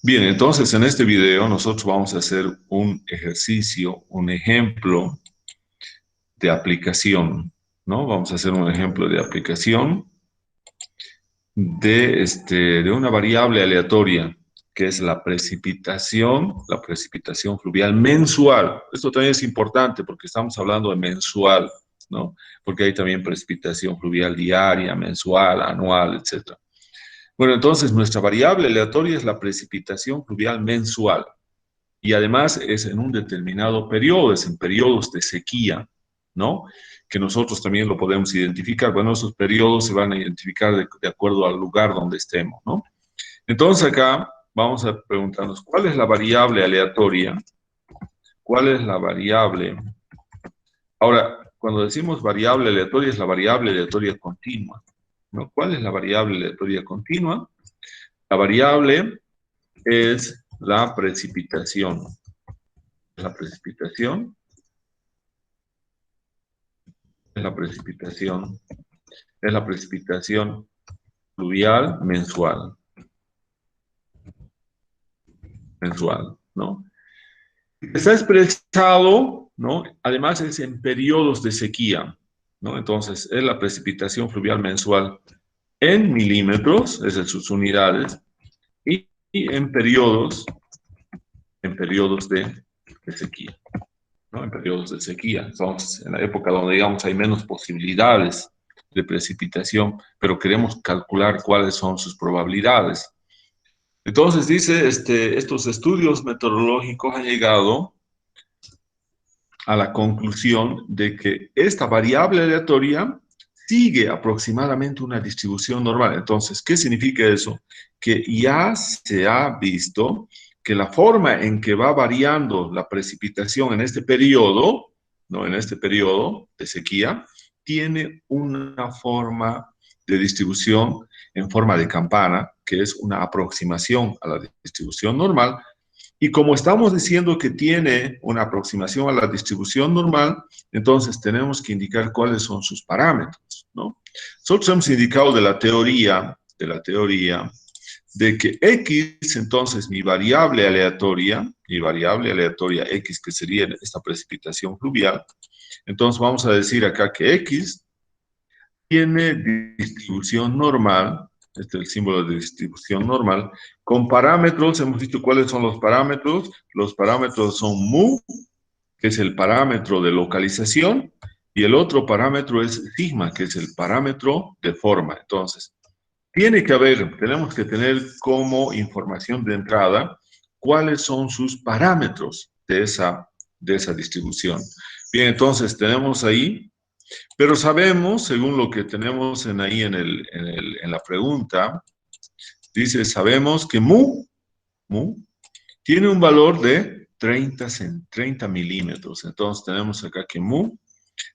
Bien, entonces en este video nosotros vamos a hacer un ejercicio, un ejemplo de aplicación, ¿no? Vamos a hacer un ejemplo de aplicación de una variable aleatoria, que es la precipitación fluvial mensual. Esto también es importante porque estamos hablando de mensual, ¿no? Porque hay también precipitación fluvial diaria, mensual, anual, etc. Bueno, entonces nuestra variable aleatoria es la precipitación fluvial mensual y además es en un determinado periodo, es en periodos de sequía, ¿no? Que nosotros también lo podemos identificar. Bueno, esos periodos se van a identificar de acuerdo al lugar donde estemos, ¿no? Entonces acá vamos a preguntarnos, ¿cuál es la variable aleatoria? ¿Cuál es la variable? Ahora, cuando decimos variable aleatoria, es la variable aleatoria continua, ¿no? ¿Cuál es la variable aleatoria continua? La variable es la precipitación. La precipitación es la precipitación fluvial mensual, ¿no? Está expresado, ¿no? Además es en periodos de sequía, ¿no? Entonces es la precipitación fluvial mensual en milímetros, es en sus unidades, y en periodos de sequía, ¿no? En periodos de sequía. Entonces, en la época donde, digamos, hay menos posibilidades de precipitación, pero queremos calcular cuáles son sus probabilidades. Entonces dice, estos estudios meteorológicos han llegado a la conclusión de que esta variable aleatoria sigue aproximadamente una distribución normal. Entonces, ¿qué significa eso? Que ya se ha visto que la forma en que va variando la precipitación en este periodo, ¿no? En este periodo de sequía, tiene una forma de distribución en forma de campana, que es una aproximación a la distribución normal. Y como estamos diciendo que tiene una aproximación a la distribución normal, entonces tenemos que indicar cuáles son sus parámetros, ¿no? Nosotros hemos indicado de la teoría de que X, entonces mi variable aleatoria X, que sería esta precipitación fluvial, entonces vamos a decir acá que X tiene distribución normal, este es el símbolo de distribución normal, con parámetros. Hemos visto cuáles son los parámetros son mu, que es el parámetro de localización, y el otro parámetro es sigma, que es el parámetro de forma. Entonces, tenemos que tener como información de entrada cuáles son sus parámetros de esa distribución. Bien, entonces tenemos ahí, pero sabemos, según lo que tenemos ahí en la pregunta, dice, sabemos que mu tiene un valor de 30 milímetros. Entonces tenemos acá que mu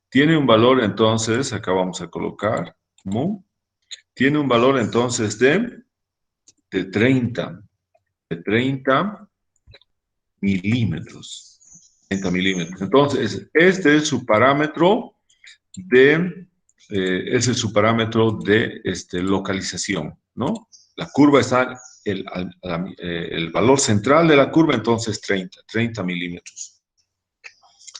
tiene un valor, entonces, acá vamos a colocar mu, tiene un valor entonces de 30 milímetros. 30 milímetros. Entonces, este es su parámetro ese es su parámetro de localización, ¿no? La curva está, el valor central de la curva, entonces 30 milímetros.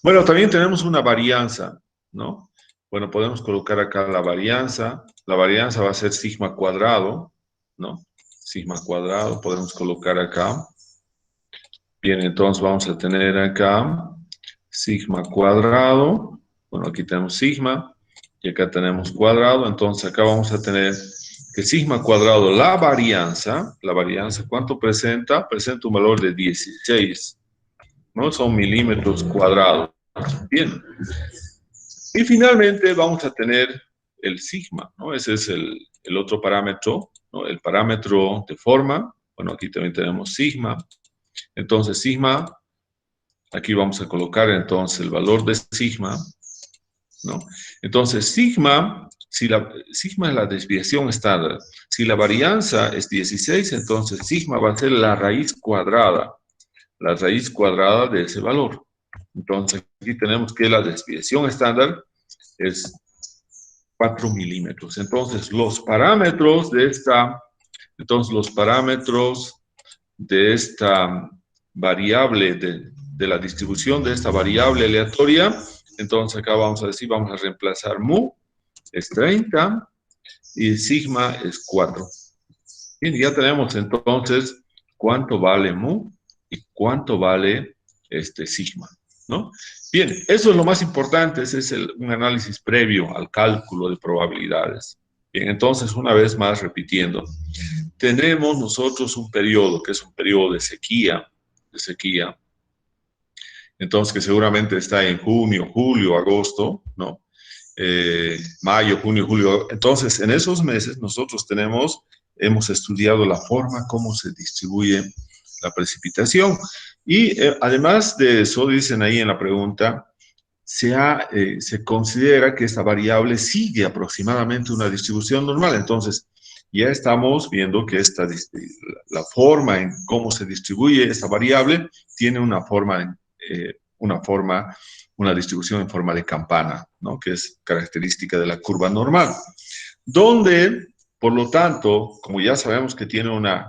Bueno, también tenemos una varianza, ¿no? Bueno, podemos colocar acá la varianza va a ser sigma cuadrado, ¿no? Sigma cuadrado, podemos colocar acá. Bien, entonces vamos a tener acá sigma cuadrado, bueno, aquí tenemos sigma, y acá tenemos cuadrado, entonces acá vamos a tener que sigma cuadrado, la varianza, ¿cuánto presenta? Presenta un valor de 16, ¿no? Son milímetros cuadrados. Bien. Y finalmente vamos a tener el sigma, ¿no? Ese es el otro parámetro, ¿no? El parámetro de forma, bueno, aquí también tenemos sigma. Entonces, sigma, aquí vamos a colocar entonces el valor de sigma, ¿no? Entonces, sigma es la desviación estándar. Si la varianza es 16, entonces sigma va a ser la raíz cuadrada de ese valor. Entonces, aquí tenemos que la desviación estándar es 4 milímetros. Entonces, los parámetros de esta Entonces, los parámetros de esta variable, de la distribución de esta variable aleatoria, entonces acá vamos a decir, vamos a reemplazar mu, es 30, y sigma es 4. Bien, ya tenemos entonces cuánto vale mu y cuánto vale sigma, ¿no? Bien, eso es lo más importante, ese es un análisis previo al cálculo de probabilidades. Bien, entonces, una vez más, repitiendo, tenemos nosotros un periodo, que es un periodo de sequía, entonces que seguramente está en junio, julio, agosto, ¿no? Mayo, junio, julio. Entonces, en esos meses nosotros hemos estudiado la forma como se distribuye la precipitación. Y además de eso, dicen ahí en la pregunta, se considera que esta variable sigue aproximadamente una distribución normal. Entonces, ya estamos viendo que la forma en cómo se distribuye esta variable tiene una distribución en forma de campana, ¿no? Que es característica de la curva normal, donde, por lo tanto, como ya sabemos que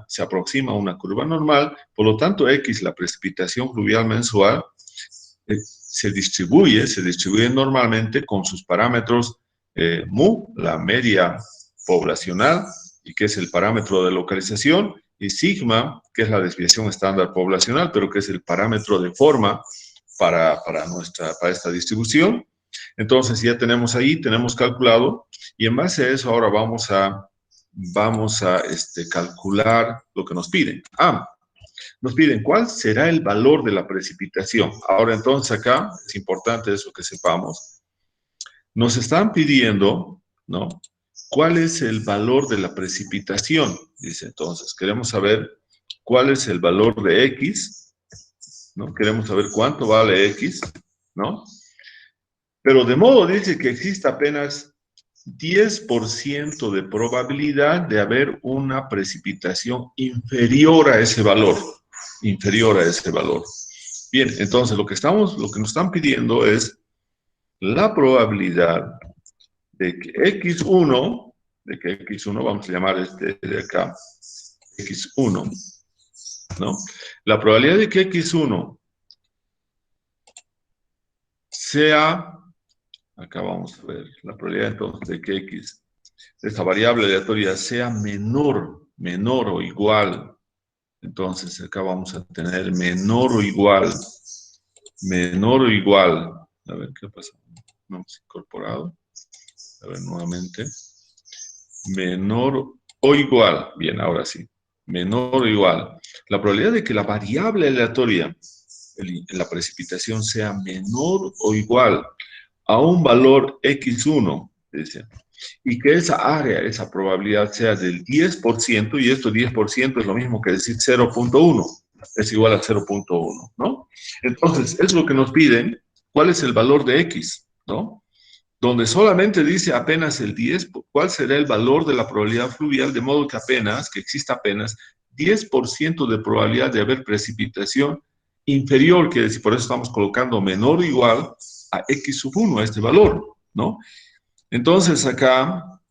se aproxima a una curva normal, por lo tanto, X, la precipitación fluvial mensual, se distribuye normalmente con sus parámetros mu, la media poblacional, y que es el parámetro de localización, y sigma, que es la desviación estándar poblacional, pero que es el parámetro de forma para esta distribución. Entonces ya tenemos calculado, y en base a eso ahora vamos a calcular lo que nos piden. Nos piden cuál será el valor de la precipitación. Ahora entonces acá es importante eso que sepamos. Nos están pidiendo, ¿no? ¿Cuál es el valor de la precipitación? Dice, entonces, queremos saber cuál es el valor de X, ¿no? Queremos saber cuánto vale X, ¿no? Pero de modo dice que existe apenas 10% de probabilidad de haber una precipitación inferior a ese valor. Bien, entonces lo que nos están pidiendo es la probabilidad de que X1, vamos a llamar de acá, X1, ¿no? La probabilidad de que X1 sea, acá vamos a ver, la probabilidad entonces de que esta variable aleatoria sea menor o igual. Entonces acá vamos a tener menor o igual. A ver qué pasa. No hemos incorporado. A ver nuevamente. Menor o igual. Bien, ahora sí. Menor o igual. La probabilidad de que la variable aleatoria en la precipitación sea menor o igual a un valor X1, y que esa probabilidad sea del 10%, y esto 10% es lo mismo que decir 0.1, es igual a 0.1, ¿no? Entonces, es lo que nos piden, ¿cuál es el valor de X, ¿no? Donde solamente dice apenas el 10, ¿cuál será el valor de la probabilidad fluvial? De modo que exista apenas 10% de probabilidad de haber precipitación inferior, que decir, por eso estamos colocando menor o igual a X1, a este valor, ¿no? Entonces acá,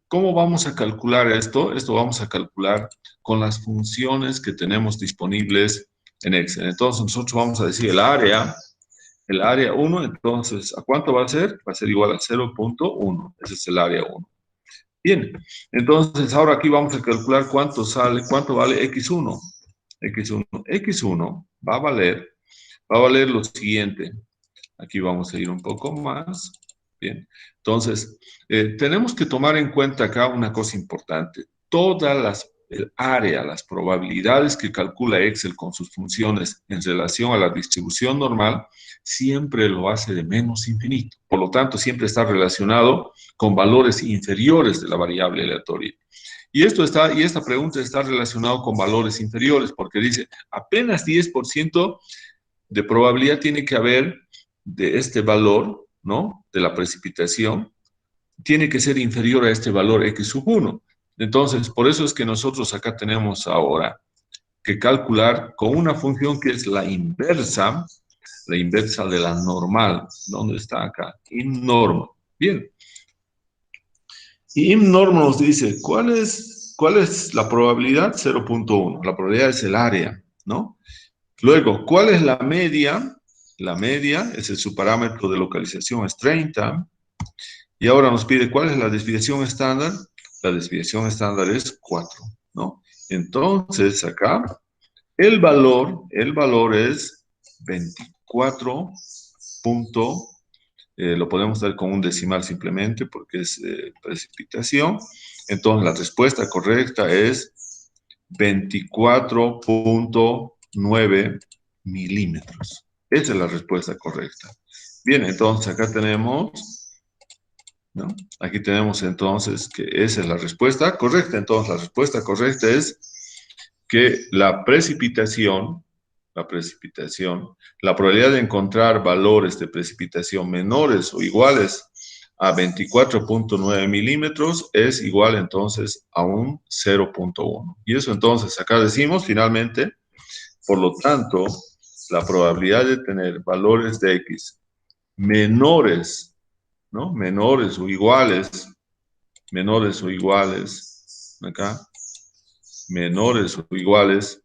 ¿cómo vamos a calcular esto? Esto vamos a calcular con las funciones que tenemos disponibles en Excel. Entonces nosotros vamos a decir el área 1, entonces, ¿a cuánto va a ser? Va a ser igual a 0.1, ese es el área 1. Bien, entonces ahora aquí vamos a calcular cuánto vale X1. X1 va a valer lo siguiente. Aquí vamos a ir un poco más. Bien, entonces, tenemos que tomar en cuenta acá una cosa importante. El área, las probabilidades que calcula Excel con sus funciones en relación a la distribución normal, siempre lo hace de menos infinito. Por lo tanto, siempre está relacionado con valores inferiores de la variable aleatoria. Y esta pregunta está relacionada con valores inferiores, porque dice, apenas 10% de probabilidad tiene que haber de este valor, ¿no? De la precipitación, tiene que ser inferior a este valor X1. Entonces, por eso es que nosotros acá tenemos ahora que calcular con una función que es la inversa de la normal. ¿Dónde está acá? ImNorm. Bien. Y ImNorm nos dice, ¿cuál es ¿cuál es la probabilidad? 0.1. La probabilidad es el área, ¿no? Luego, ¿cuál es la media? La media es su parámetro de localización, es 30. Y ahora nos pide cuál es la desviación estándar. La desviación estándar es 4, ¿no? Entonces, acá, el valor es 24. Lo podemos dar con un decimal simplemente porque es precipitación. Entonces, la respuesta correcta es 24.9 milímetros. Esa es la respuesta correcta. Bien, entonces acá tenemos, ¿no? Aquí tenemos entonces que esa es la respuesta correcta. Entonces, la respuesta correcta es que la precipitación, la probabilidad de encontrar valores de precipitación menores o iguales a 24.9 milímetros es igual entonces a un 0.1. Y eso entonces acá decimos finalmente, por lo tanto, la probabilidad de tener valores de X menores, ¿no? Menores o iguales, acá, menores o iguales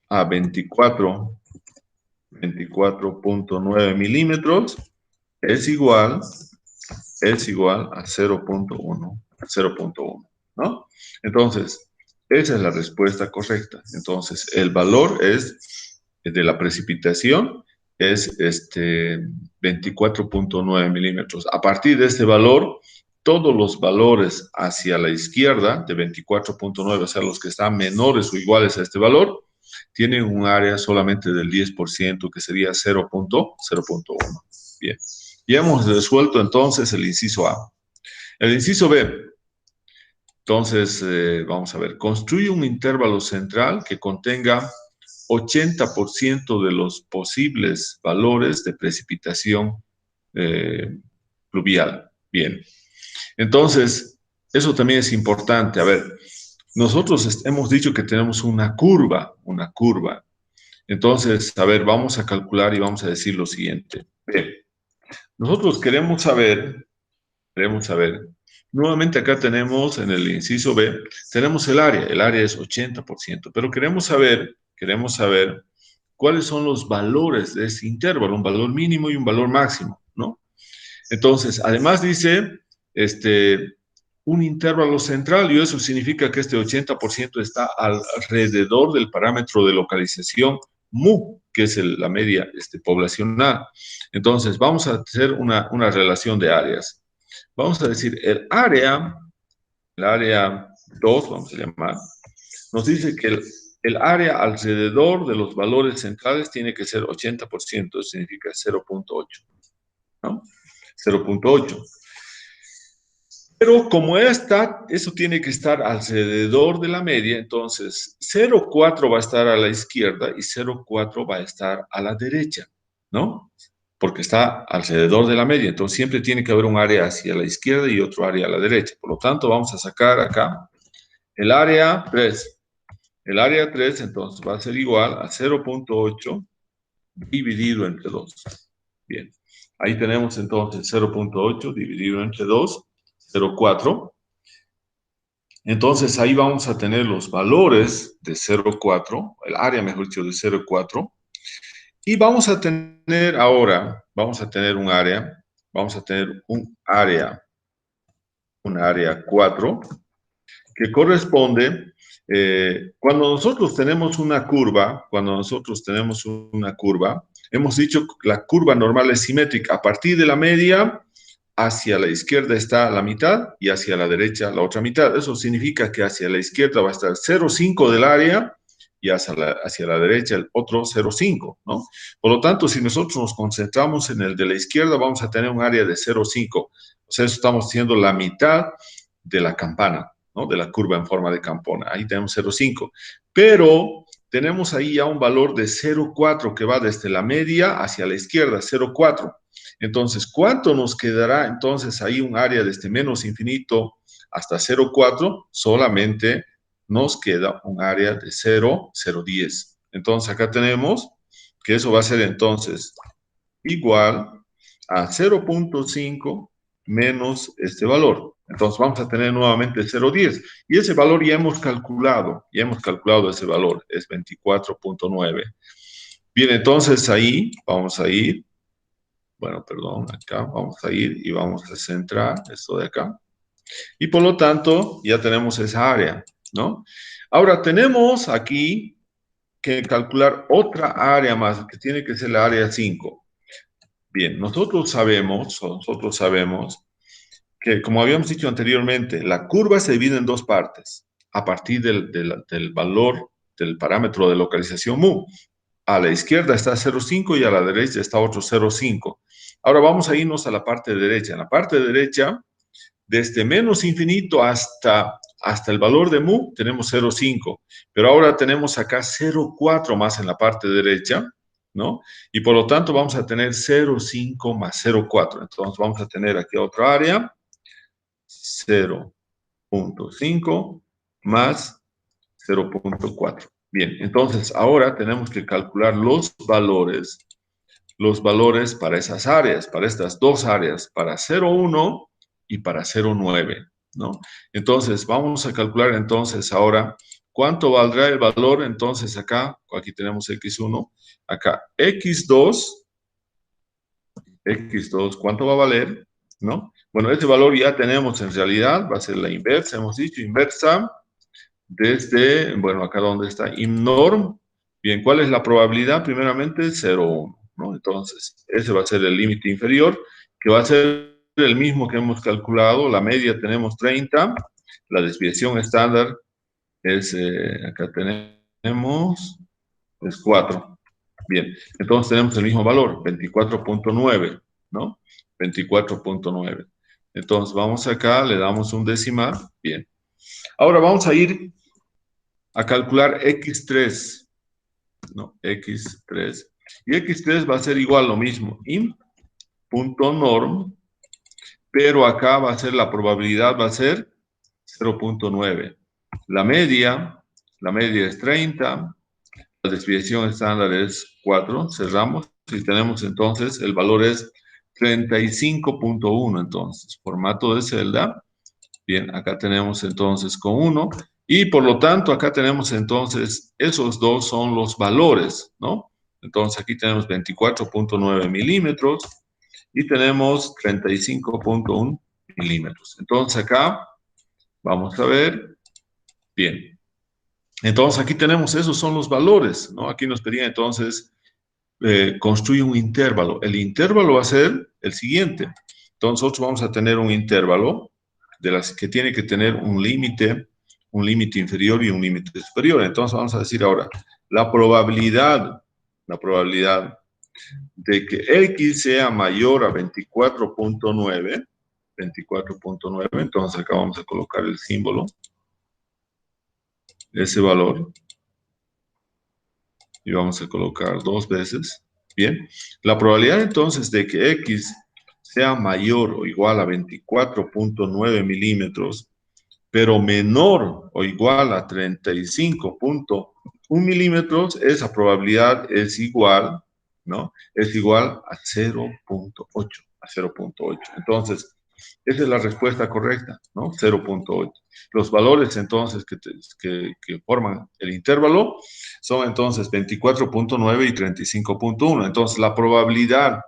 a 24.9 milímetros es igual a 0.1, ¿no? Entonces, esa es la respuesta correcta. Entonces, el valor es de la precipitación es 24.9 milímetros. A partir de este valor, todos los valores hacia la izquierda de 24.9, o sea, los que están menores o iguales a este valor, tienen un área solamente del 10%, que sería 0.1. Bien. Ya hemos resuelto entonces el inciso A. El inciso B. Entonces, vamos a ver. Construye un intervalo central que contenga 80% de los posibles valores de precipitación pluvial. Bien. Entonces, eso también es importante. A ver, nosotros hemos dicho que tenemos una curva. Entonces, a ver, vamos a calcular y vamos a decir lo siguiente. Bien. Nosotros queremos saber, nuevamente acá tenemos en el inciso B, tenemos el área es 80%, pero queremos saber cuáles son los valores de ese intervalo, un valor mínimo y un valor máximo, ¿no? Entonces, además dice, un intervalo central, y eso significa que este 80% está alrededor del parámetro de localización mu, que es la media poblacional. Entonces, vamos a hacer una relación de áreas. Vamos a decir, el área 2, vamos a llamar, nos dice que el área alrededor de los valores centrales tiene que ser 80%, eso significa 0.8, ¿no? 0.8. Pero como eso tiene que estar alrededor de la media, entonces 0.4 va a estar a la izquierda y 0.4 va a estar a la derecha, ¿no? Porque está alrededor de la media, entonces siempre tiene que haber un área hacia la izquierda y otro área a la derecha. Por lo tanto, vamos a sacar acá el área 3. El área 3 entonces va a ser igual a 0.8 dividido entre 2. Bien, ahí tenemos entonces 0.8 dividido entre 2, 0.4. Entonces ahí vamos a tener los valores de 0.4, el área, mejor dicho, de 0.4. Y vamos a tener ahora, un área 4, que corresponde, cuando nosotros tenemos una curva, hemos dicho que la curva normal es simétrica. A partir de la media, hacia la izquierda está la mitad y hacia la derecha la otra mitad. Eso significa que hacia la izquierda va a estar 0,5 del área y hacia la derecha el otro 0,5, ¿no? Por lo tanto, si nosotros nos concentramos en el de la izquierda, vamos a tener un área de 0,5. O sea, eso estamos haciendo la mitad de la campana, ¿no? De la curva en forma de campana. Ahí tenemos 0,5. Pero tenemos ahí ya un valor de 0,4 que va desde la media hacia la izquierda, 0,4. Entonces, ¿cuánto nos quedará entonces ahí un área desde menos infinito hasta 0,4? Solamente nos queda un área de 0,010. Entonces, acá tenemos que eso va a ser entonces igual a 0.5 menos este valor. Entonces vamos a tener nuevamente 0,10. Y ese valor ya hemos calculado ese valor, es 24.9. Bien, entonces ahí vamos a ir, bueno, perdón, acá vamos a ir y vamos a centrar esto de acá. Y por lo tanto, ya tenemos esa área, ¿no? Ahora tenemos aquí que calcular otra área más, que tiene que ser la área 5. Bien, nosotros sabemos que, como habíamos dicho anteriormente, la curva se divide en dos partes, a partir del valor del parámetro de localización mu. A la izquierda está 0,5 y a la derecha está otro 0,5. Ahora vamos a irnos a la parte derecha. En la parte derecha, desde menos infinito hasta el valor de mu, tenemos 0,5. Pero ahora tenemos acá 0,4 más en la parte derecha, ¿no? Y por lo tanto vamos a tener 0,5 más 0,4. Entonces vamos a tener aquí otra área, 0,5 más 0,4. Bien, entonces ahora tenemos que calcular los valores para esas áreas, para estas dos áreas, para 0,1 y para 0,9, ¿no? Entonces vamos a calcular entonces ahora cuánto valdrá el valor entonces acá, aquí tenemos x1, acá x2, ¿cuánto va a valer? ¿No? Bueno, este valor ya tenemos en realidad, va a ser la inversa, hemos dicho, inversa desde, bueno, acá donde está IMNORM. Bien, ¿cuál es la probabilidad? Primeramente, 0,1, ¿no? Entonces, ese va a ser el límite inferior, que va a ser el mismo que hemos calculado. La media tenemos 30, la desviación estándar es, acá tenemos, es 4. Bien, entonces tenemos el mismo valor, 24.9, ¿no? 24.9. Entonces, vamos acá, le damos un decimal. Bien. Ahora vamos a ir a calcular x3, ¿no? x3. Y x3 va a ser igual lo mismo, im.norm, pero acá va a ser la probabilidad, va a ser 0.9. La media es 30, la desviación estándar es 4, cerramos y tenemos entonces, el valor es 35.1, entonces, formato de celda. Bien, acá tenemos entonces con 1 y por lo tanto acá tenemos entonces, esos dos son los valores, ¿no? Entonces aquí tenemos 24.9 milímetros y tenemos 35.1 milímetros. Entonces acá, vamos a ver, bien. Entonces aquí tenemos, esos son los valores, ¿no? Aquí nos pedía entonces, construye un intervalo. El intervalo va a ser el siguiente. Entonces nosotros vamos a tener un intervalo de las que tiene que tener un límite inferior y un límite superior. Entonces vamos a decir ahora, la probabilidad de que X sea mayor a 24.9, entonces acá vamos a colocar el símbolo, ese valor, y vamos a colocar dos veces. Bien, la probabilidad entonces de que X sea mayor o igual a 24.9 milímetros, pero menor o igual a 35.1 milímetros, esa probabilidad es igual, ¿no? Es igual a 0.8, a 0.8. Entonces, esa es la respuesta correcta, ¿no? 0.8. Los valores entonces que forman el intervalo son entonces 24.9 y 35.1. Entonces, la probabilidad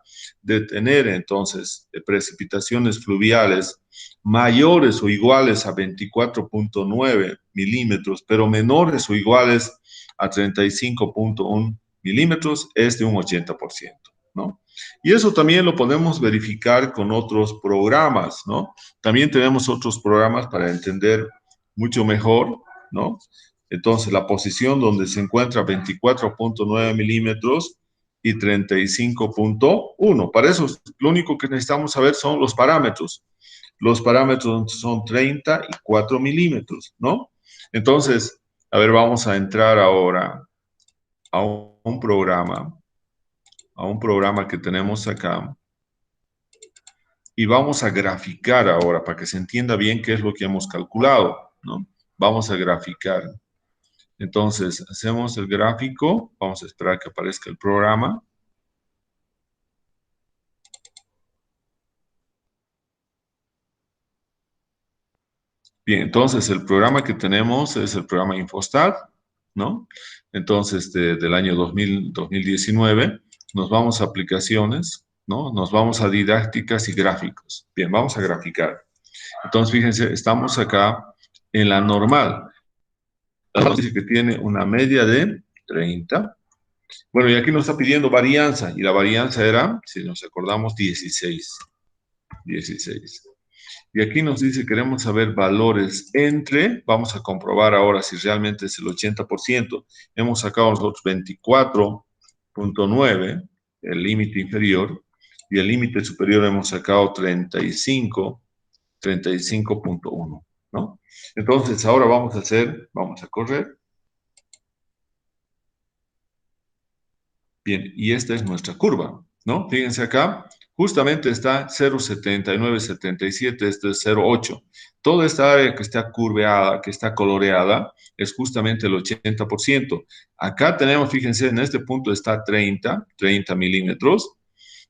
de tener entonces precipitaciones fluviales mayores o iguales a 24.9 milímetros, pero menores o iguales a 35.1 milímetros es de un 80%, ¿no? Y eso también lo podemos verificar con otros programas, ¿no? También tenemos otros programas para entender mucho mejor, ¿no? Entonces, la posición donde se encuentra 24.9 milímetros y 35.1. Para eso, lo único que necesitamos saber son los parámetros. Los parámetros son 34 milímetros, ¿no? Entonces, a ver, vamos a entrar ahora a un programa que tenemos acá y vamos a graficar ahora para que se entienda bien qué es lo que hemos calculado, ¿no? Vamos a graficar. Entonces, hacemos el gráfico, vamos a esperar que aparezca el programa. Bien, entonces el programa que tenemos es el programa Infostat, ¿no? Entonces, del año 2019, nos vamos a aplicaciones, ¿no? Nos vamos a didácticas y gráficos. Bien, vamos a graficar. Entonces, fíjense, estamos acá en la normal. Nos dice que tiene una media de 30. Bueno, y aquí nos está pidiendo varianza, y la varianza era, si nos acordamos, 16. 16. Y aquí nos dice, queremos saber valores entre, vamos a comprobar ahora si realmente es el 80%. Hemos sacado nosotros 24.9, el límite inferior, y el límite superior hemos sacado 35.1, ¿no? Entonces, ahora vamos a correr. Bien, y esta es nuestra curva, ¿no? Fíjense acá, justamente está 0,7977, esto es 0,8. Toda esta área que está curveada, que está coloreada, es justamente el 80%. Acá tenemos, fíjense, en este punto está 30 milímetros.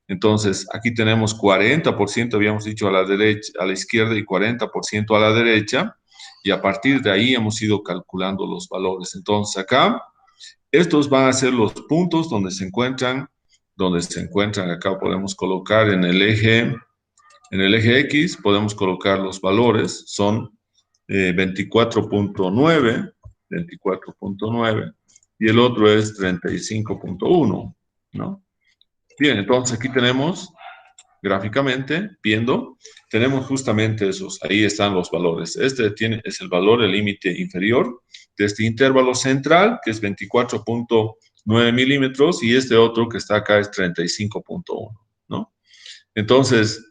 Entonces, aquí tenemos 40%, habíamos dicho, a la derecha, a la izquierda, y 40% a la derecha. Y a partir de ahí hemos ido calculando los valores. Entonces, acá estos van a ser los puntos donde se encuentran, acá podemos colocar en el eje X, podemos colocar los valores, son 24.9, 24.9, y el otro es 35.1, ¿no? Bien, entonces aquí tenemos gráficamente, viendo, tenemos justamente esos, ahí están los valores. Este es el valor, el límite inferior de este intervalo central, que es 24.9 milímetros, y este otro que está acá es 35.1, ¿no? Entonces,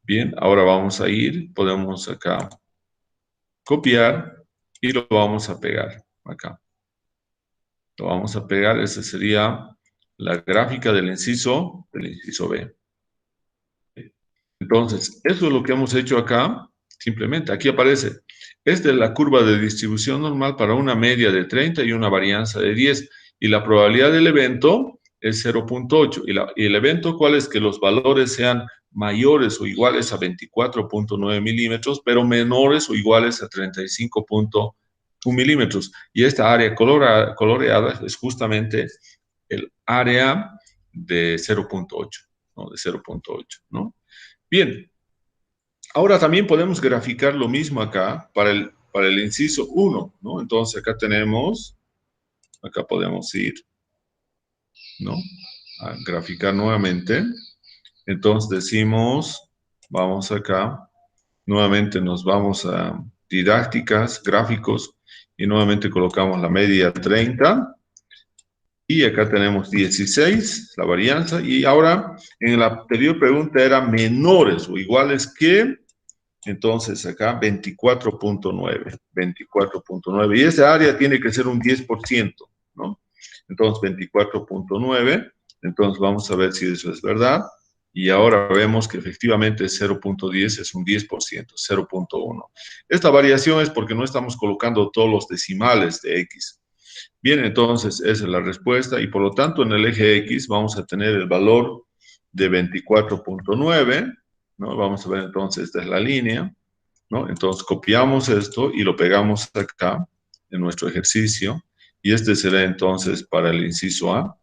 bien, ahora vamos a ir, podemos acá copiar y lo vamos a pegar acá. Lo vamos a pegar, esa sería la gráfica del inciso B. Entonces, eso es lo que hemos hecho acá. Simplemente, aquí aparece. Esta es la curva de distribución normal para una media de 30 y una varianza de 10. Y la probabilidad del evento es 0.8. Y el evento, ¿cuál es? Que los valores sean mayores o iguales a 24.9 milímetros, pero menores o iguales a 35.1 milímetros. Y esta área coloreada es justamente el área de 0.8, ¿no? De 0.8, ¿no? Bien, ahora también podemos graficar lo mismo acá para el inciso 1, ¿no? Entonces acá tenemos, acá podemos ir, ¿no? A graficar nuevamente. Entonces decimos, vamos acá, nuevamente nos vamos a didácticas, gráficos, y nuevamente colocamos la media 30. Y acá tenemos 16, la varianza. Y ahora, en la anterior pregunta era menores o iguales que. Entonces, acá 24.9, 24.9. Y esa área tiene que ser un 10%, ¿no? Entonces, 24.9. Entonces, vamos a ver si eso es verdad. Y ahora vemos que efectivamente 0.10 es un 10%, 0.1. Esta variación es porque no estamos colocando todos los decimales de X. Bien, entonces, esa es la respuesta. Y por lo tanto, en el eje X vamos a tener el valor de 24.9, ¿no? Vamos a ver entonces, esta es la línea, ¿no? Entonces copiamos esto y lo pegamos acá en nuestro ejercicio, y este será entonces para el inciso A.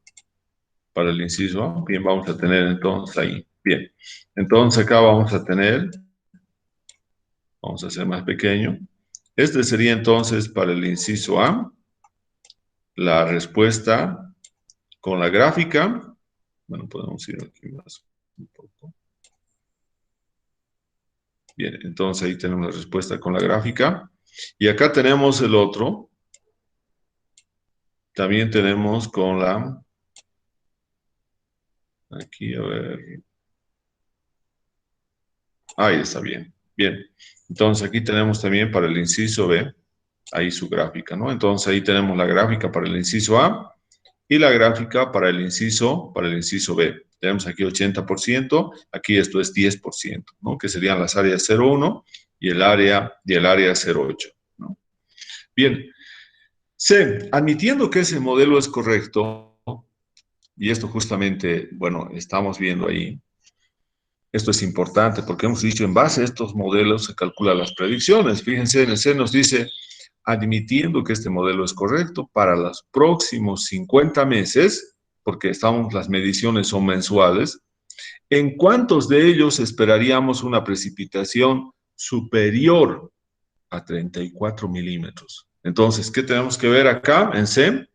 Para el inciso A, bien, vamos a tener entonces ahí. Bien, entonces acá vamos a tener, vamos a hacer más pequeño. Este sería entonces para el inciso A, la respuesta con la gráfica. Bueno, podemos ir aquí más un poco. Bien, entonces ahí tenemos la respuesta con la gráfica. Y acá tenemos el otro. También tenemos con la... Aquí, a ver. Ahí está bien. Bien. Entonces aquí tenemos también para el inciso B, ahí su gráfica, ¿no? Entonces ahí tenemos la gráfica para el inciso A y la gráfica para el inciso B. Tenemos aquí 80%, aquí esto es 10%, ¿no? Que serían las áreas 0,1 y el área 0,8, ¿no? Bien. C, admitiendo que ese modelo es correcto, y esto justamente, bueno, estamos viendo ahí, Esto es importante porque hemos dicho, en base a estos modelos se calculan las predicciones. Fíjense, en el C nos dice, admitiendo que este modelo es correcto, para los próximos 50 meses, porque las mediciones son mensuales, ¿en cuántos de ellos esperaríamos una precipitación superior a 34 milímetros? Entonces, ¿qué tenemos que ver acá en C?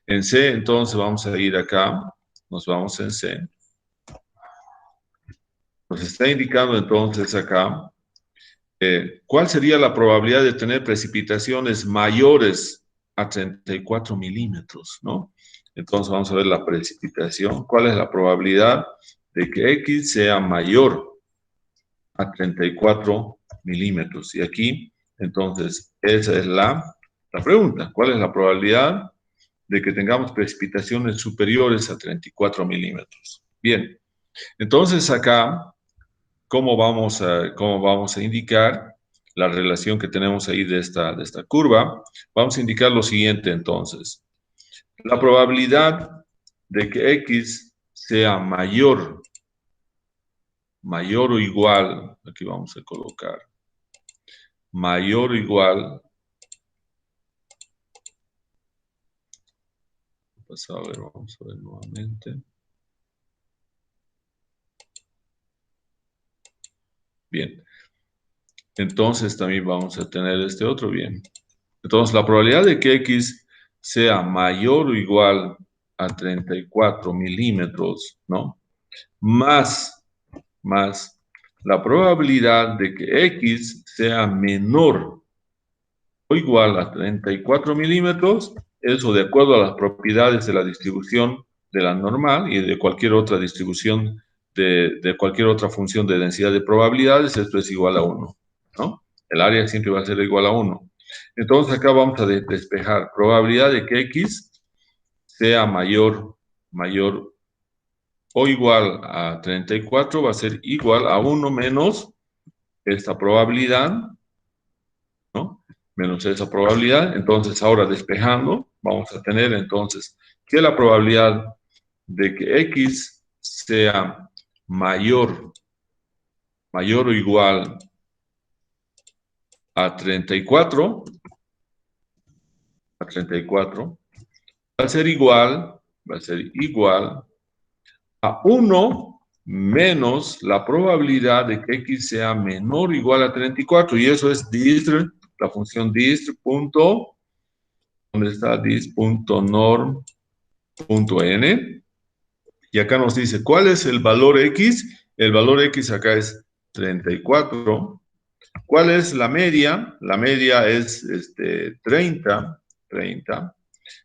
En C, entonces vamos a ir acá, nos vamos en C. Nos está indicando entonces acá, ¿cuál sería la probabilidad de tener precipitaciones mayores a 34 milímetros, ¿no? Entonces vamos a ver la precipitación. ¿Cuál es la probabilidad de que X sea mayor a 34 milímetros? Y aquí, entonces, esa es la pregunta. ¿Cuál es la probabilidad de que tengamos precipitaciones superiores a 34 milímetros? Bien, entonces acá, ¿cómo vamos a indicar la relación que tenemos ahí de esta curva? Vamos a indicar lo siguiente entonces. La probabilidad de que X sea mayor o igual, aquí vamos a colocar, mayor o igual, vamos a ver nuevamente. Bien, entonces también vamos a tener este otro bien. Entonces, la probabilidad de que X sea mayor o igual a 34 milímetros, ¿no? Más la probabilidad de que X sea menor o igual a 34 milímetros, eso de acuerdo a las propiedades de la distribución de la normal y de cualquier otra distribución, de cualquier otra función de densidad de probabilidades, esto es igual a 1, ¿no? El área siempre va a ser igual a 1. Entonces acá vamos a despejar probabilidad de que X sea mayor o igual a 34, va a ser igual a 1 menos esta probabilidad, ¿no? Menos esa probabilidad. Entonces ahora despejando, vamos a tener entonces que la probabilidad de que X sea mayor o igual a 34, va a ser igual a 1 menos la probabilidad de que X sea menor o igual a 34, y eso es dist, la función dist punto, ¿dónde está? Dist.norm.n, y acá nos dice, ¿cuál es el valor X? El valor X acá es 34. ¿Cuál es la media? La media es 30.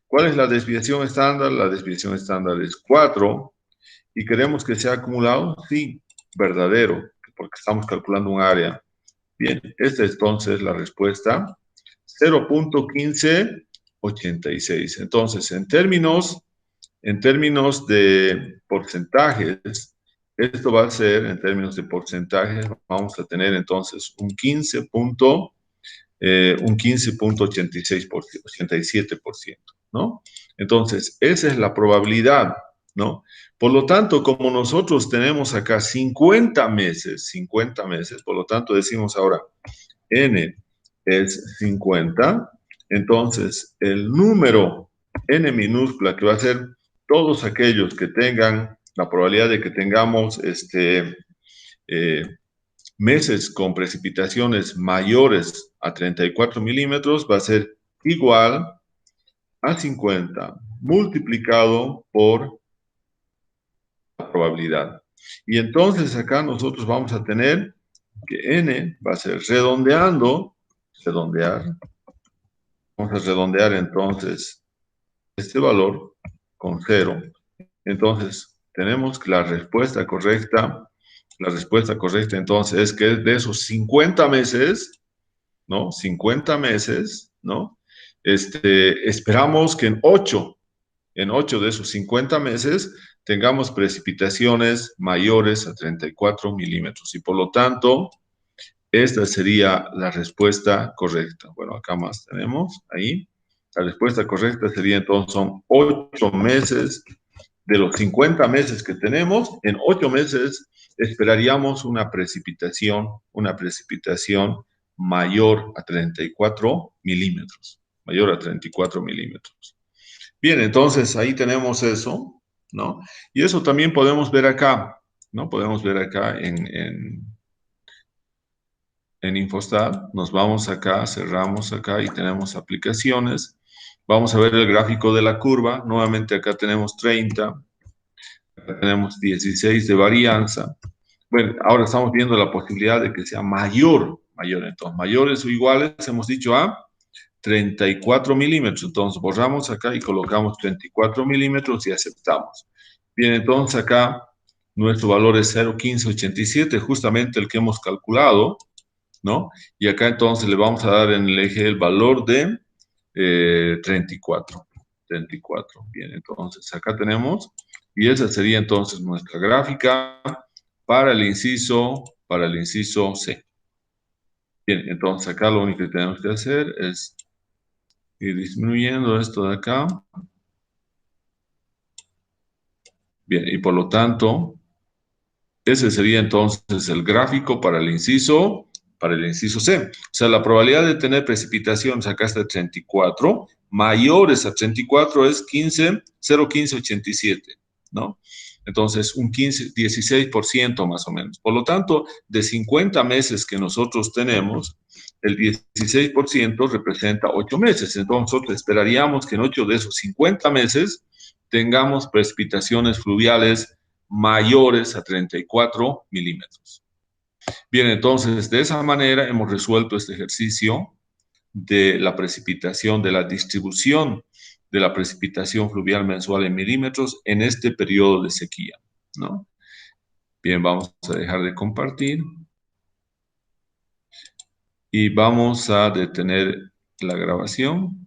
¿Cuál es la desviación estándar? La desviación estándar es 4. ¿Y queremos que sea acumulado? Sí, verdadero, porque estamos calculando un área. Bien, esta es entonces la respuesta. 0.1586. Entonces, en términos de porcentajes, esto va a ser, en términos de porcentajes, vamos a tener entonces un 15.87%, ¿no? Entonces, esa es la probabilidad, ¿no? Por lo tanto, como nosotros tenemos acá 50 meses, por lo tanto decimos ahora, n es 50, entonces el número n minúscula, que va a ser todos aquellos que tengan la probabilidad de que tengamos meses con precipitaciones mayores a 34 milímetros, va a ser igual a 50 multiplicado por la probabilidad. Y entonces acá nosotros vamos a tener que n va a ser redondear. Vamos a redondear entonces este valor con 0. Entonces, tenemos que la respuesta correcta entonces es que de esos 50 meses, ¿no? 50 meses, ¿no? Esperamos que en 8 de esos 50 meses tengamos precipitaciones mayores a 34 milímetros. Y por lo tanto, esta sería la respuesta correcta. Bueno, acá más tenemos ahí. La respuesta correcta sería entonces son 8 meses de los 50 meses que tenemos, en 8 meses esperaríamos una precipitación mayor a 34 milímetros, mayor a 34 milímetros. Bien, entonces ahí tenemos eso, ¿no? Y eso también podemos ver acá, ¿no? Podemos ver acá en Infostat, nos vamos acá, cerramos acá y tenemos aplicaciones. Vamos a ver el gráfico de la curva, nuevamente acá tenemos 30, acá tenemos 16 de varianza. Bueno, ahora estamos viendo la posibilidad de que sea mayor, entonces mayores o iguales, hemos dicho a 34 milímetros. Entonces borramos acá y colocamos 34 milímetros y aceptamos. Bien, entonces acá nuestro valor es 0,1587, justamente el que hemos calculado, ¿no? Y acá entonces le vamos a dar en el eje el valor de 34. 34. Bien, entonces acá tenemos, y esa sería entonces nuestra gráfica para el inciso C. Bien, entonces acá lo único que tenemos que hacer es ir disminuyendo esto de acá. Bien, y por lo tanto, ese sería entonces el gráfico para el inciso C. O sea, la probabilidad de tener precipitaciones acá está de 34, mayores a 34 es 0,1587, ¿no? Entonces, un 16% más o menos. Por lo tanto, de 50 meses que nosotros tenemos, el 16% representa 8 meses. Entonces, nosotros esperaríamos que en 8 de esos 50 meses tengamos precipitaciones fluviales mayores a 34 milímetros. Bien, entonces, de esa manera hemos resuelto este ejercicio de la precipitación, de la distribución de la precipitación fluvial mensual en milímetros en este periodo de sequía, ¿no? Bien, vamos a dejar de compartir y vamos a detener la grabación.